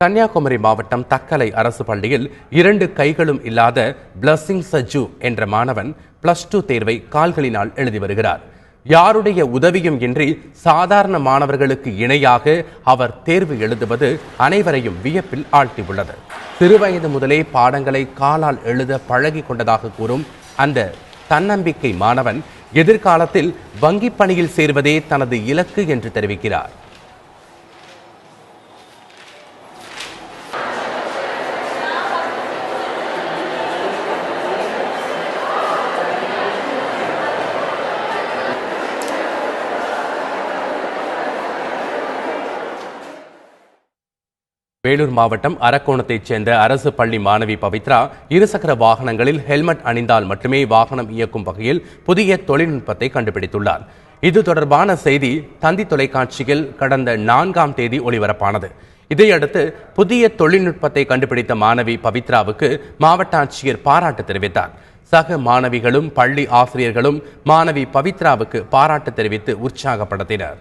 கன்னியாகுமரி மாவட்டம் தக்கலை அரசு பள்ளியில் 2 கைகளும் இல்லாத பிளஸிங் சஜு என்ற மாணவன் +2 தேர்வை கால்களினால் எழுதி வருகிறார். யாருடைய உதவியும் இன்றி சாதாரண மாணவர்களுக்கு இணையாக அவர் தேர்வு எழுதுவது அனைவரையும் வியப்பில் ஆழ்த்தியுள்ளது. சிறுவயது முதலே பாடங்களை காலால் எழுத பழகி கொண்டதாக கூறும் அந்த தன்னம்பிக்கை மாணவன் எதிர்காலத்தில் வங்கிப் பணியில் சேர்வதே தனது இலக்கு என்று தெரிவிக்கிறார். வேலூர் மாவட்டம் அரக்கோணத்தைச் சேர்ந்த அரசு பள்ளி மாணவி பவித்ரா இருசக்கர வாகனங்களில் ஹெல்மெட் அணிந்தால் மட்டுமே வாகனம் இயக்கும் வகையில் புதிய தொழில்நுட்பத்தை கண்டுபிடித்துள்ளார். இது தொடர்பான செய்தி தந்தி தொலைக்காட்சியில் கடந்த 4ஆம் தேதி ஒளிபரப்பானது. இதையடுத்து புதிய தொழில்நுட்பத்தை கண்டுபிடித்த மாணவி பவித்ராவுக்கு மாவட்ட ஆட்சியர் பாராட்டு தெரிவித்தார். சக மாணவிகளும் பள்ளி ஆசிரியர்களும் மாணவி பவித்ராவுக்கு பாராட்டு தெரிவித்து உற்சாகப்படுத்தினர்.